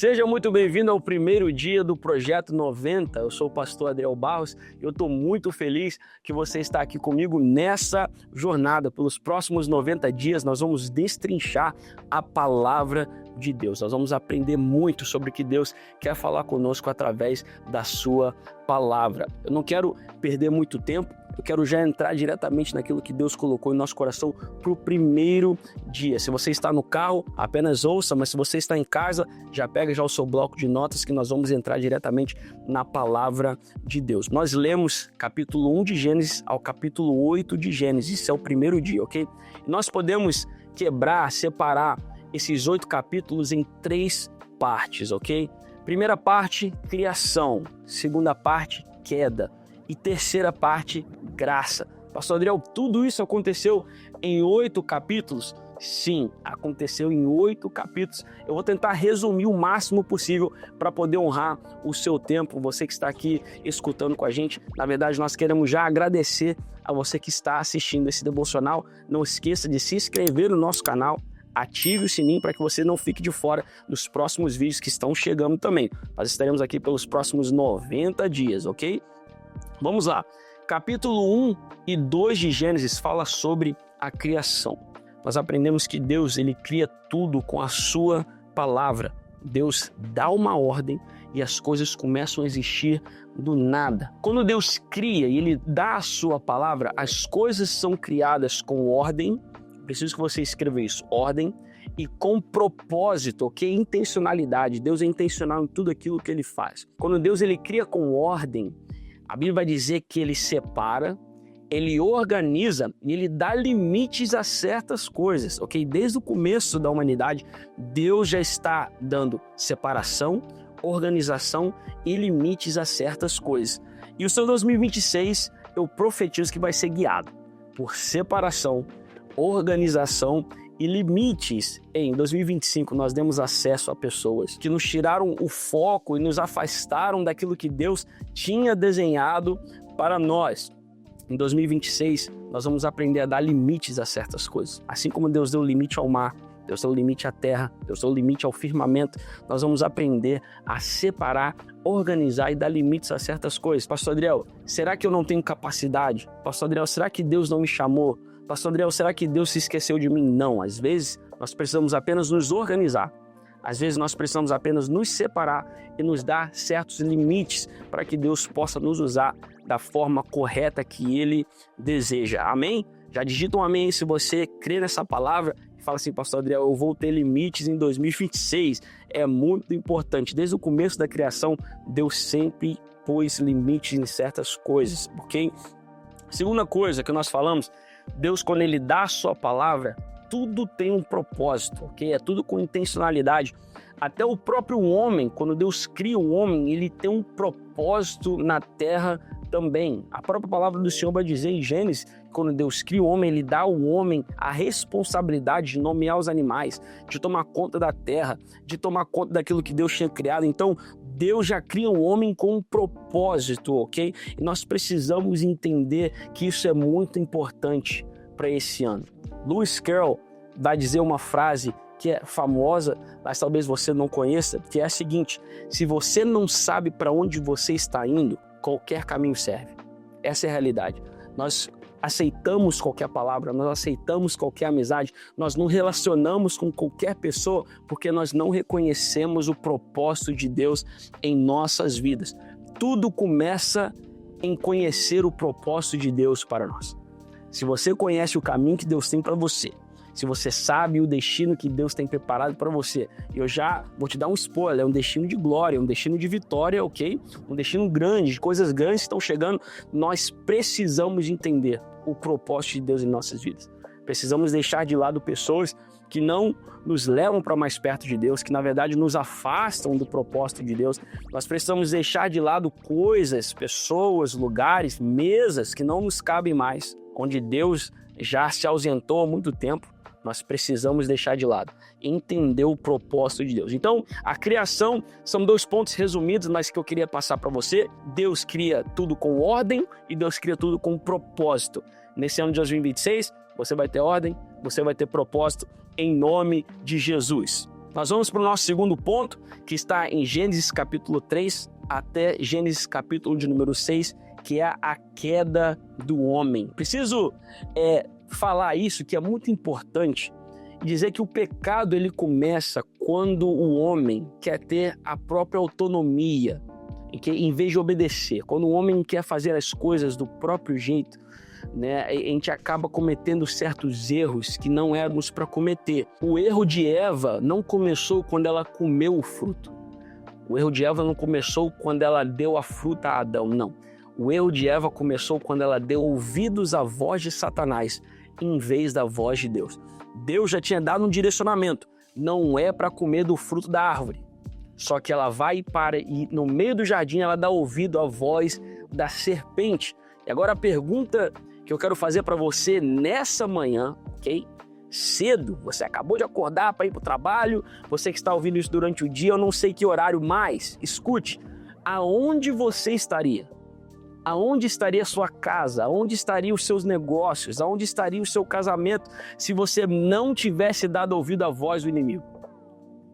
Seja muito bem-vindo ao primeiro dia do Projeto 90. Eu sou o pastor Adriel Barros e eu estou muito feliz que você está aqui comigo nessa jornada. Pelos próximos 90 dias nós vamos destrinchar a palavra de Deus. Nós vamos aprender muito sobre o que Deus quer falar conosco através da sua palavra. Eu não quero perder muito tempo, eu quero já entrar diretamente naquilo que Deus colocou em nosso coração para o primeiro dia. Se você está no carro, apenas ouça, mas se você está em casa, já pega já o seu bloco de notas que nós vamos entrar diretamente na palavra de Deus. Nós lemos capítulo 1 de Gênesis ao capítulo 8 de Gênesis, isso é o primeiro dia, ok? Nós podemos separar esses 8 capítulos em 3 partes, ok? Primeira parte, criação. Segunda parte, queda. E terceira parte, graça. Pastor Adriel, tudo isso aconteceu em 8 capítulos? Sim, aconteceu em 8 capítulos. Eu vou tentar resumir o máximo possível para poder honrar o seu tempo, você que está aqui escutando com a gente. Na verdade, nós queremos já agradecer a você que está assistindo esse devocional. Não esqueça de se inscrever no nosso canal. Ative o sininho para que você não fique de fora dos próximos vídeos que estão chegando também. Nós estaremos aqui pelos próximos 90 dias, ok? Vamos lá. Capítulo 1 e 2 de Gênesis fala sobre a criação. Nós aprendemos que Deus ele cria tudo com a sua palavra. Deus dá uma ordem e as coisas começam a existir do nada. Quando Deus cria e ele dá a sua palavra, as coisas são criadas com ordem. Preciso que você escreva isso, ordem e com propósito, ok? Intencionalidade. Deus é intencional em tudo aquilo que ele faz. Quando Deus ele cria com ordem, a Bíblia vai dizer que ele separa, ele organiza e ele dá limites a certas coisas, ok? Desde o começo da humanidade, Deus já está dando separação, organização e limites a certas coisas. E o seu 2026, eu profetizo que vai ser guiado por separação, organização e limites. Em 2025 nós demos acesso a pessoas que nos tiraram o foco e nos afastaram daquilo que Deus tinha desenhado para nós. Em 2026 nós vamos aprender a dar limites a certas coisas. Assim como Deus deu limite ao mar, Deus deu limite à terra, Deus deu limite ao firmamento, nós vamos aprender a separar, organizar e dar limites a certas coisas. Pastor Adriel, será que eu não tenho capacidade? Pastor Adriel, será que Deus não me chamou? Pastor Adriel, será que Deus se esqueceu de mim? Não, às vezes nós precisamos apenas nos organizar. Às vezes nós precisamos apenas nos separar e nos dar certos limites para que Deus possa nos usar da forma correta que Ele deseja. Amém? Já digita um amém se você crê nessa palavra e fala assim, Pastor Adriel, eu vou ter limites em 2026. É muito importante. Desde o começo da criação, Deus sempre pôs limites em certas coisas, ok? Segunda coisa que nós falamos, Deus, quando Ele dá a sua palavra, tudo tem um propósito, ok? É tudo com intencionalidade. Até o próprio homem, quando Deus cria o homem, ele tem um propósito na terra também. A própria palavra do Senhor vai dizer em Gênesis, quando Deus cria o homem, ele dá ao homem a responsabilidade de nomear os animais, de tomar conta da terra, de tomar conta daquilo que Deus tinha criado. Então, Deus já cria o homem com um propósito, ok? E nós precisamos entender que isso é muito importante para esse ano. Lewis Carroll vai dizer uma frase que é famosa, mas talvez você não conheça, que é a seguinte: se você não sabe para onde você está indo, qualquer caminho serve. Essa é a realidade. Nós aceitamos qualquer palavra, nós aceitamos qualquer amizade, nós não relacionamos com qualquer pessoa porque nós não reconhecemos o propósito de Deus em nossas vidas. Tudo começa em conhecer o propósito de Deus para nós. Se você conhece o caminho que Deus tem para você, se você sabe o destino que Deus tem preparado para você, eu já vou te dar um spoiler, é um destino de glória, um destino de vitória, ok? Um destino grande, de coisas grandes que estão chegando. Nós precisamos entender o propósito de Deus em nossas vidas. Precisamos deixar de lado pessoas que não nos levam para mais perto de Deus, que na verdade nos afastam do propósito de Deus. Nós precisamos deixar de lado coisas, pessoas, lugares, mesas que não nos cabem mais, onde Deus já se ausentou há muito tempo. Nós precisamos deixar de lado, entender o propósito de Deus. Então, a criação são 2 pontos resumidos, mas que eu queria passar para você. Deus cria tudo com ordem e Deus cria tudo com propósito. Nesse ano de 2026, você vai ter ordem, você vai ter propósito em nome de Jesus. Nós vamos para o nosso segundo ponto, que está em Gênesis capítulo 3 até Gênesis capítulo de número 6, que é a queda do homem. Preciso falar isso, que é muito importante, e dizer que o pecado ele começa quando o homem quer ter a própria autonomia, em vez de obedecer. Quando o homem quer fazer as coisas do próprio jeito, né, a gente acaba cometendo certos erros que não éramos para cometer. O erro de Eva não começou quando ela comeu o fruto. O erro de Eva não começou quando ela deu a fruta a Adão, não. O erro de Eva começou quando ela deu ouvidos à voz de Satanás, em vez da voz de Deus. Deus já tinha dado um direcionamento. Não é para comer do fruto da árvore. Só que ela vai e no meio do jardim ela dá ouvido à voz da serpente. E agora a pergunta que eu quero fazer para você nessa manhã, ok? Cedo, você acabou de acordar para ir para o trabalho, você que está ouvindo isso durante o dia, eu não sei que horário mais, escute, aonde você estaria? Aonde estaria a sua casa? Aonde estariam os seus negócios? Aonde estaria o seu casamento se você não tivesse dado ouvido à voz do inimigo?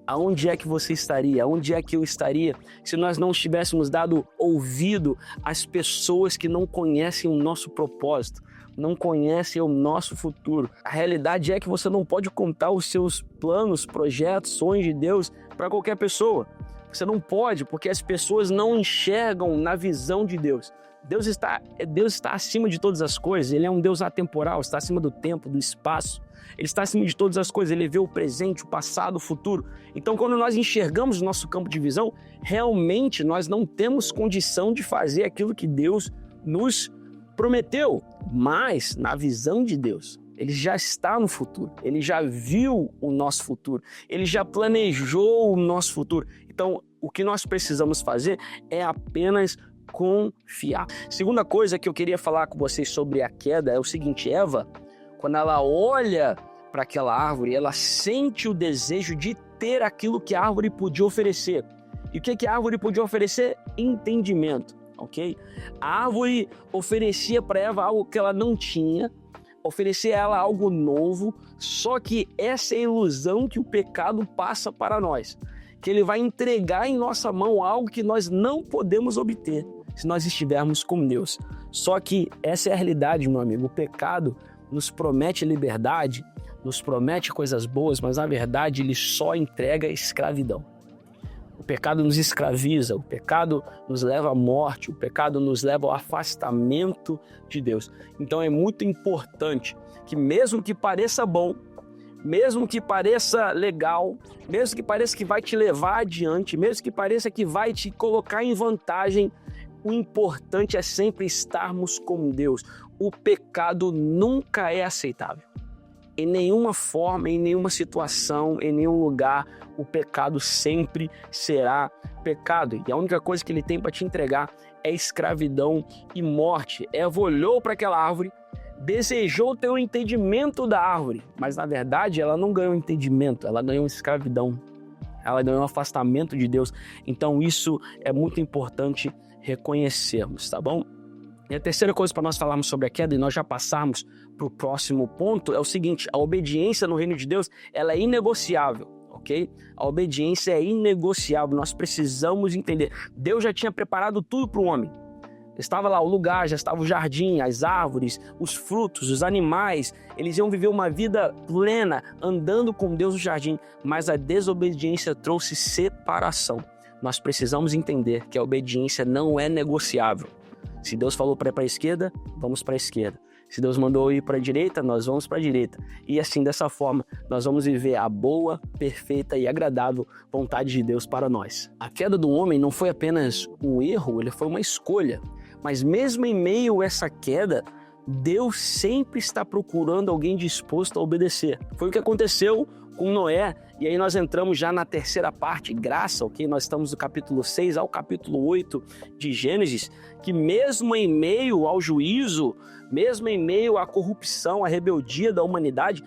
Aonde é que você estaria? Aonde é que eu estaria se nós não tivéssemos dado ouvido às pessoas que não conhecem o nosso propósito, não conhecem o nosso futuro? A realidade é que você não pode contar os seus planos, projetos, sonhos de Deus para qualquer pessoa. Você não pode, porque as pessoas não enxergam na visão de Deus. Deus está acima de todas as coisas, Ele é um Deus atemporal, está acima do tempo, do espaço. Ele está acima de todas as coisas, Ele vê o presente, o passado, o futuro. Então, quando nós enxergamos o nosso campo de visão, realmente nós não temos condição de fazer aquilo que Deus nos prometeu. Mas, na visão de Deus, Ele já está no futuro, Ele já viu o nosso futuro, Ele já planejou o nosso futuro. Então, o que nós precisamos fazer é apenas confiar. Segunda coisa que eu queria falar com vocês sobre a queda é o seguinte: Eva, quando ela olha para aquela árvore, ela sente o desejo de ter aquilo que a árvore podia oferecer. E o que a árvore podia oferecer? Entendimento, ok? A árvore oferecia para Eva algo que ela não tinha, oferecia a ela algo novo, só que essa é a ilusão que o pecado passa para nós, que ele vai entregar em nossa mão algo que nós não podemos obter se nós estivermos com Deus. Só que essa é a realidade, meu amigo. O pecado nos promete liberdade, nos promete coisas boas, mas na verdade ele só entrega escravidão. O pecado nos escraviza, o pecado nos leva à morte, o pecado nos leva ao afastamento de Deus. Então é muito importante que, mesmo que pareça bom, mesmo que pareça legal, mesmo que pareça que vai te levar adiante, mesmo que pareça que vai te colocar em vantagem, o importante é sempre estarmos com Deus. O pecado nunca é aceitável. Em nenhuma forma, em nenhuma situação, em nenhum lugar, o pecado sempre será pecado. E a única coisa que ele tem para te entregar é escravidão e morte. Eva olhou para aquela árvore, desejou ter o entendimento da árvore, mas na verdade ela não ganhou entendimento, ela ganhou escravidão. Ela ganhou um afastamento de Deus. Então isso é muito importante reconhecermos, tá bom? E a terceira coisa para nós falarmos sobre a queda e nós já passarmos para o próximo ponto é o seguinte: a obediência no reino de Deus, ela é inegociável, ok? A obediência é inegociável, nós precisamos entender. Deus já tinha preparado tudo para o homem. Estava lá o lugar, já estava o jardim, as árvores, os frutos, os animais. Eles iam viver uma vida plena, andando com Deus no jardim, mas a desobediência trouxe separação. Nós precisamos entender que a obediência não é negociável. Se Deus falou para ir para a esquerda, vamos para a esquerda. Se Deus mandou ir para a direita, nós vamos para a direita. E assim, dessa forma, nós vamos viver a boa, perfeita e agradável vontade de Deus para nós. A queda do homem não foi apenas um erro, ele foi uma escolha. Mas mesmo em meio a essa queda, Deus sempre está procurando alguém disposto a obedecer. Foi o que aconteceu com Noé, e aí nós entramos já na terceira parte, graça, ok? Nós estamos do capítulo 6 ao capítulo 8 de Gênesis, que mesmo em meio ao juízo, mesmo em meio à corrupção, à rebeldia da humanidade,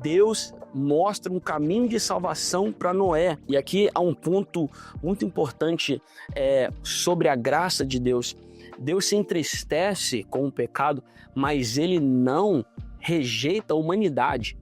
Deus mostra um caminho de salvação para Noé. E aqui há um ponto muito importante sobre a graça de Deus. Deus se entristece com o pecado, mas ele não rejeita a humanidade.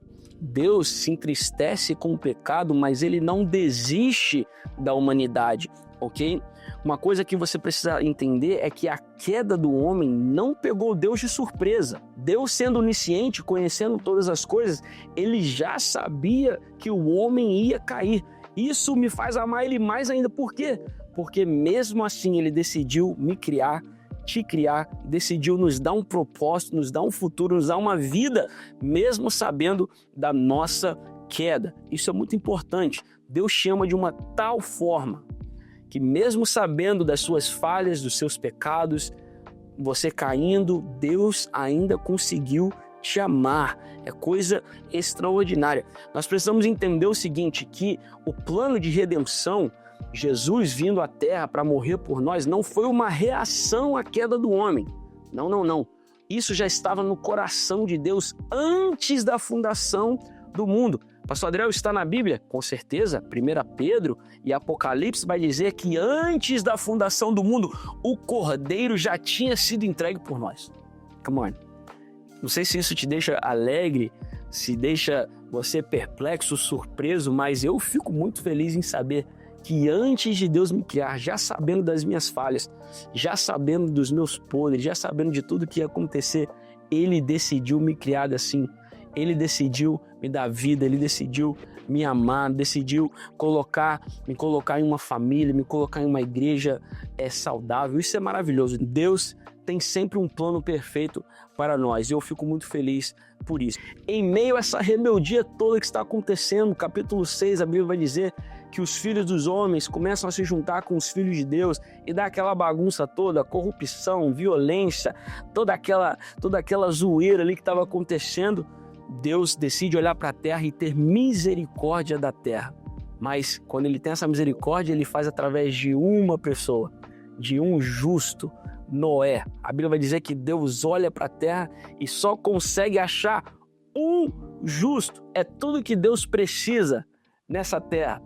Deus se entristece com o pecado, mas ele não desiste da humanidade, ok? Uma coisa que você precisa entender é que a queda do homem não pegou Deus de surpresa. Deus, sendo onisciente, conhecendo todas as coisas, ele já sabia que o homem ia cair. Isso me faz amar ele mais ainda. Por quê? Porque mesmo assim ele decidiu me criar, te criar, decidiu nos dar um propósito, nos dar um futuro, nos dar uma vida, mesmo sabendo da nossa queda. Isso é muito importante. Deus te ama de uma tal forma que mesmo sabendo das suas falhas, dos seus pecados, você caindo, Deus ainda conseguiu te amar. É coisa extraordinária. Nós precisamos entender o seguinte, que o plano de redenção, Jesus vindo à Terra para morrer por nós, não foi uma reação à queda do homem. Não, não, não. Isso já estava no coração de Deus antes da fundação do mundo. Pastor Adriel, está na Bíblia? Com certeza. 1 Pedro e Apocalipse vai dizer que antes da fundação do mundo, o Cordeiro já tinha sido entregue por nós. Come on. Não sei se isso te deixa alegre, se deixa você perplexo, surpreso, mas eu fico muito feliz em saber que antes de Deus me criar, já sabendo das minhas falhas, já sabendo dos meus podres, já sabendo de tudo que ia acontecer, Ele decidiu me criar assim. Ele decidiu me dar vida, Ele decidiu me amar, decidiu me colocar em uma família, me colocar em uma igreja saudável. Isso é maravilhoso. Deus tem sempre um plano perfeito para nós e eu fico muito feliz por isso. Em meio a essa rebeldia toda que está acontecendo, no capítulo 6, a Bíblia vai dizer que os filhos dos homens começam a se juntar com os filhos de Deus e dá aquela bagunça toda, corrupção, violência, toda aquela zoeira ali que estava acontecendo. Deus decide olhar para a terra e ter misericórdia da terra. Mas quando Ele tem essa misericórdia, Ele faz através de uma pessoa, de um justo, Noé. A Bíblia vai dizer que Deus olha para a terra e só consegue achar um justo. É tudo que Deus precisa nessa terra.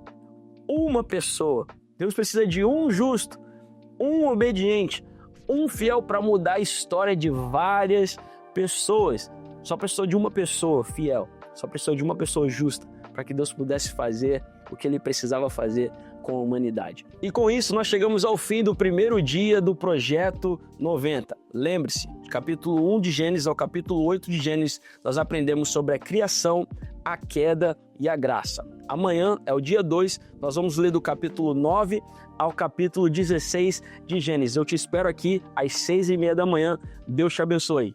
Uma pessoa. Deus precisa de um justo, um obediente, um fiel para mudar a história de várias pessoas. Só precisou de uma pessoa fiel, só precisou de uma pessoa justa para que Deus pudesse fazer o que Ele precisava fazer com a humanidade. E com isso nós chegamos ao fim do primeiro dia do Projeto 90. Lembre-se, do capítulo 1 de Gênesis ao capítulo 8 de Gênesis, nós aprendemos sobre a criação, a queda e a graça. Amanhã é o dia 2, nós vamos ler do capítulo 9 ao capítulo 16 de Gênesis. Eu te espero aqui às 6:30 da manhã. Deus te abençoe.